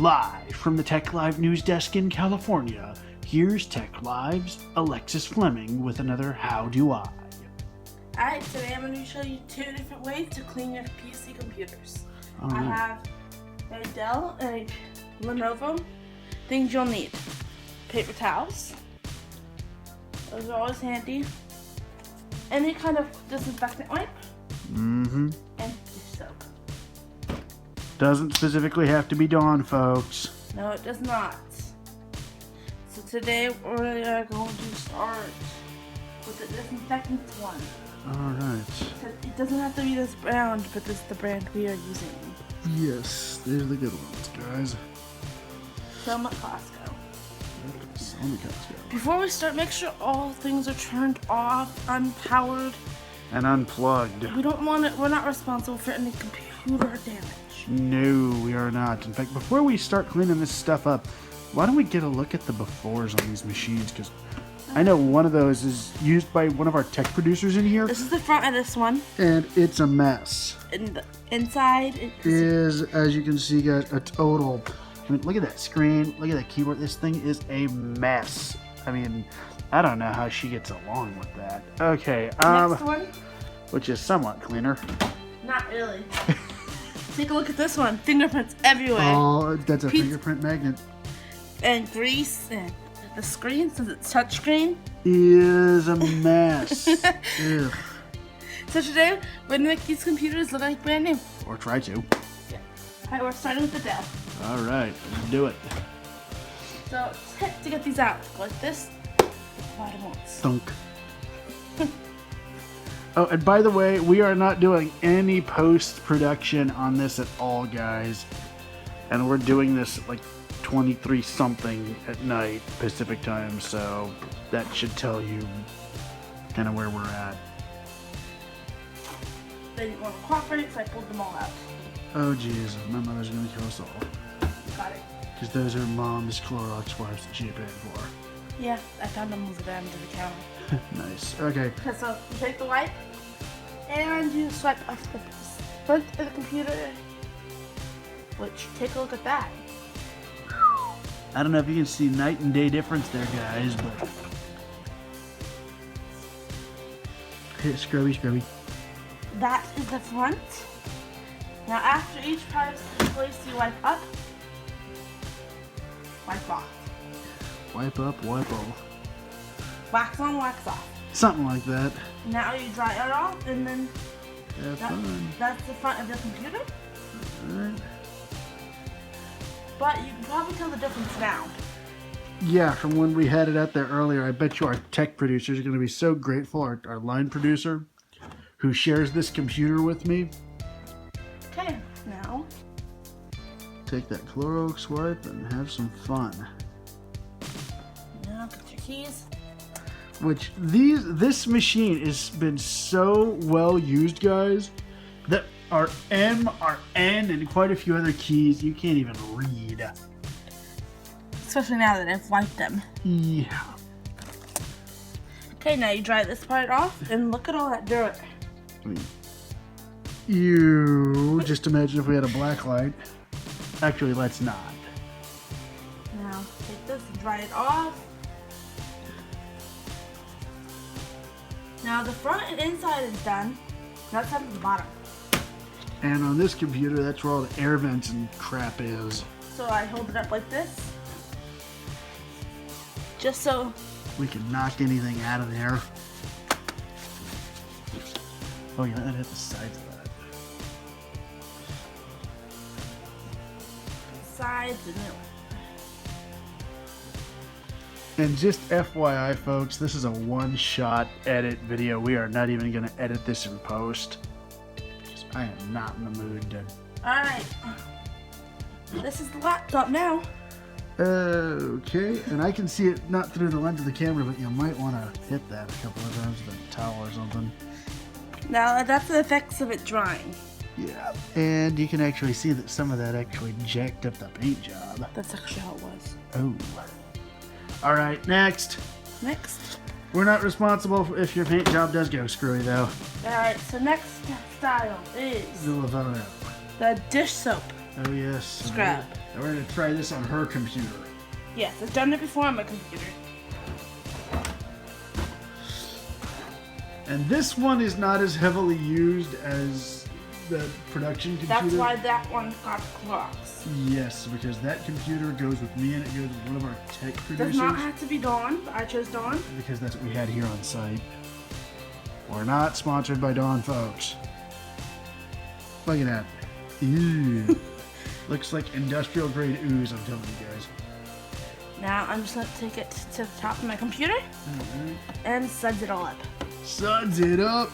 Live from the Tech Live News Desk in California, here's Tech Live's Alexis Fleming with another How Do I? Alright, today I'm going to show you 2 different ways to clean your PC computers. Right. I have a Dell and a Lenovo. Things you'll need: paper towels. Those are always handy. Any kind of disinfectant wipe. And dish soap. Doesn't specifically have to be Dawn, folks. No, it does not. So today we're going to start with the disinfectant one. Alright. So it doesn't have to be this brand, but this is the brand we are using. Yes, these are the good ones, guys. Some at Costco. Some at Costco. Before we start, make sure all things are turned off, unpowered. And unplugged. We don't want it. We're not responsible for any computer damage. No, we are not. In fact, before we start cleaning this stuff up, why don't we get a look at the befores on these machines? Because I know one of those is used by one of our tech producers in here. This is the front of this one. And it's a mess. And the inside it is, as you can see, guys, a total... I mean, look at that screen. Look at that keyboard. This thing is a mess. I mean, I don't know how she gets along with that. Okay. Next one. Which is somewhat cleaner. Not really. Take a look at this one. Fingerprints everywhere. Oh, that's a fingerprint magnet. And grease. And the screen, since it's touchscreen, is a mess. Ugh. So today, we're going to make these computers look like brand new. Or try to. Yeah. Alright, we're starting with the Dell. Alright, let's do it. So, tip to get these out. Like this. Bottom ones. Thunk. Oh, and by the way, we are not doing any post-production on this at all, guys. And we're doing this at like 23 something at night Pacific time, so that should tell you kind of where we're at. They didn't want to cooperate, so I pulled them all out. Oh jeez, my mother's gonna kill us all. Got it. Because those are mom's Clorox wipes that she paid for. Yeah, I found them over there under the counter. Nice. Okay. So you take the wipe and you swipe off the front of the computer. Which, take a look at that. I don't know if you can see night and day difference there, guys, but... Hit scrubby, scrubby. That is the front. Now after each part is placed, you wipe up, wipe off. Wipe up, wipe off. Wax on, wax off. Something like that. Now you dry it off, and then that's the front of the computer. Alright. But you can probably tell the difference now. Yeah, from when we had it out there earlier, I bet you our tech producers are going to be so grateful, our line producer, who shares this computer with me. Okay, now take that Clorox wipe and have some fun. Now get your keys. Which this machine has been so well used, guys, that our M, our N, and quite a few other keys you can't even read. Especially now that I've wiped them. Yeah. Okay, now you dry this part off, and look at all that dirt. I mean, ew. Just imagine if we had a black light. Actually, let's not. Now, take this and dry it off. Now, the front and inside is done. That's up to the bottom. And on this computer, that's where all the air vents and crap is. So I hold it up like this. Just so we can knock anything out of there. Oh yeah, that hit the sides of that. Sides and then. And just FYI, folks, this is a one-shot edit video. We are not even going to edit this in post. Because I am not in the mood to... Alright. This is the laptop now. Okay, and I can see it not through the lens of the camera, but you might want to hit that a couple of times with a towel or something. Now, that's the effects of it drying. Yeah, and you can actually see that some of that actually jacked up the paint job. That's actually how it was. Oh. Alright, next. Next. We're not responsible if your paint job does go screwy, though. Alright, so next style is the dish soap. Oh yes. Scrub. We're going to try this on her computer. Yes, I've done it before on my computer. And this one is not as heavily used as the production computer. That's why that one got Clorox. Yes, because that computer goes with me and it goes with one of our tech producers. Does not have to be Dawn, but I chose Dawn. Because that's what we had here on site. We're not sponsored by Dawn, folks. Look at that. Ew. Looks like industrial grade ooze, I'm telling you guys. Now I'm just going to take it to the top of my computer and suds it all up. Suds it up,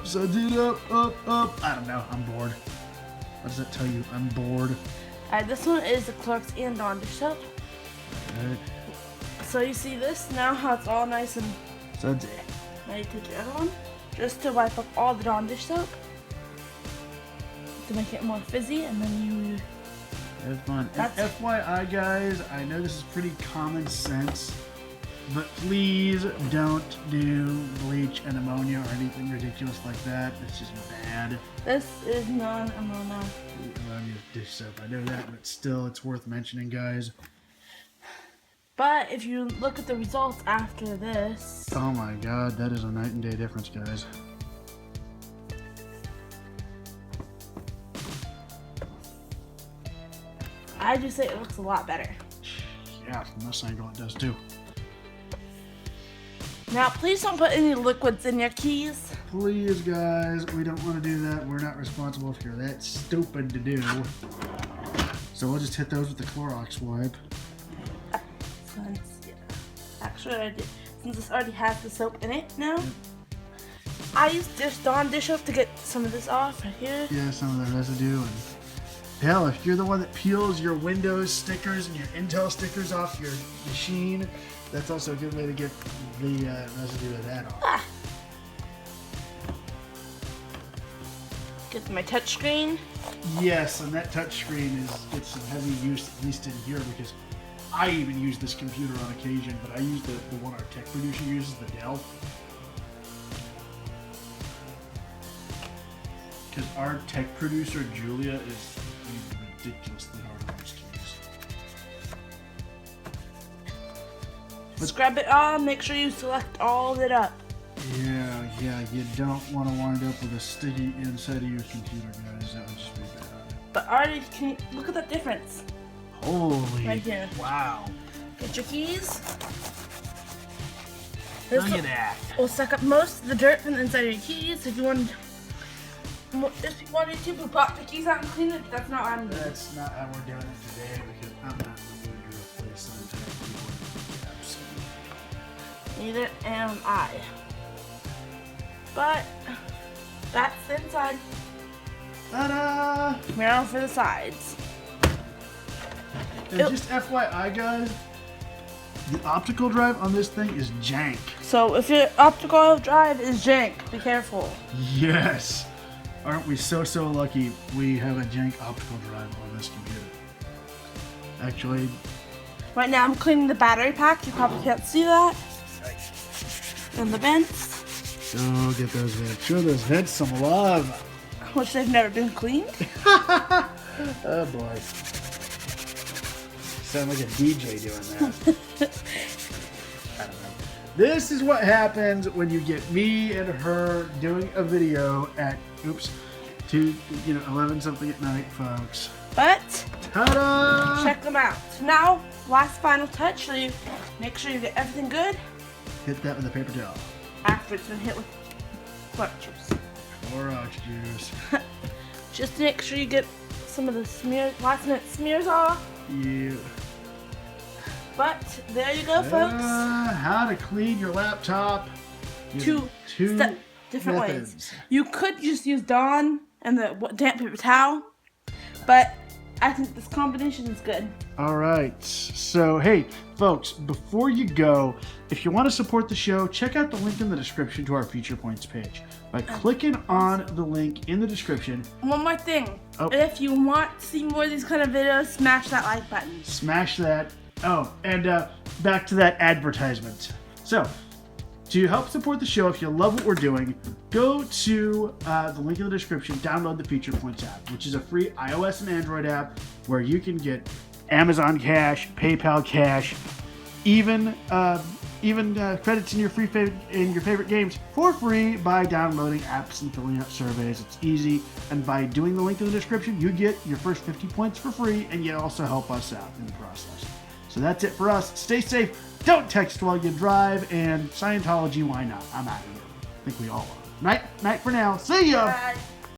suds it up. I don't know, I'm bored. What does that tell you? I'm bored. Alright, this one is the Clorox and Dawn dish soap. Right. So you see this now, how it's all nice and... Suds it. Now you take your other one, just to wipe up all the Dawn dish soap. To make it more fizzy, and then you... Have fun. And FYI, guys, I know this is pretty common sense, but please don't do bleach and ammonia or anything ridiculous like that. It's just bad. This is non-ammonia. Ammonia dish soap. I know that, but still, it's worth mentioning, guys. But if you look at the results after this... Oh my god, that is a night and day difference, guys. I just say it looks a lot better. Yeah, from this angle it does too. Now, please don't put any liquids in your keys. Please, guys, we don't want to do that. We're not responsible if you're that stupid to do. So we'll just hit those with the Clorox wipe. Actually, I did. Since this already has the soap in it now, I used this Dawn dish soap to get some of this off right here. Yeah, some of the residue. And hell, if you're the one that peels your Windows stickers and your Intel stickers off your machine, that's also a good way to get the residue of that off. Get my touch screen. Yes, and that touch screen gets some heavy use, at least in here, because I even use this computer on occasion, but I use the one our tech producer uses, the Dell. Because our tech producer, Julia, is ridiculously hard to use. Scrub it all, make sure you select all of it up. Yeah, you don't want to wind up with a sticky inside of your computer, guys. That would just be bad. But already, look at the difference. Holy, right here. Wow. Get your keys. Look at that. We'll suck up most of the dirt from the inside of your keys. If you want to pop the keys out and clean it, that's not what I'm doing. That's not how we're doing it today, because I'm not going to replace an entire keyboard caps. Neither am I. But that's the inside. Ta-da! Now for the sides. And just FYI, guys, the optical drive on this thing is jank. So if your optical drive is jank, be careful. Yes. Aren't we so lucky we have a jank optical drive on this computer? Actually, Right now I'm cleaning the battery pack. You probably can't see that. And the vents, go get those vents. Show those vents some love. which they've never been cleaned. Oh boy. Sound like a DJ doing that. I don't know. This is what happens when you get me and her doing a video at 11 something at night, folks. But Ta-da! check them out. Now, last final touch, so you make sure you get everything good Hit that with a paper towel. after it's been hit with Clorox juice. Clorox juice. Just to make sure you get some of the last minute smears off. Yeah. But there you go, folks. How to clean your laptop. Two different methods. ways. You could just use Dawn and the damp paper towel, but I think this combination is good. All right. So, hey, folks, before you go, if you want to support the show, check out the link in the description to our Feature Points page. By clicking on the link in the description. One more thing. Oh. If you want to see more of these kind of videos, smash that like button. Smash that. Oh, and back to that advertisement. So, To help support the show, if you love what we're doing, go to the link in the description, download the Feature Points app, which is a free iOS and Android app where you can get Amazon Cash, PayPal Cash, even credits in your favorite games for free by downloading apps and filling out surveys. It's easy, and by doing the link in the description, you get your first 50 points for free, and you also help us out in the process. So that's it for us. Stay safe. Don't text while you drive, and Scientology, why not? I'm out of here. I think we all are. Night for now. See ya. Bye.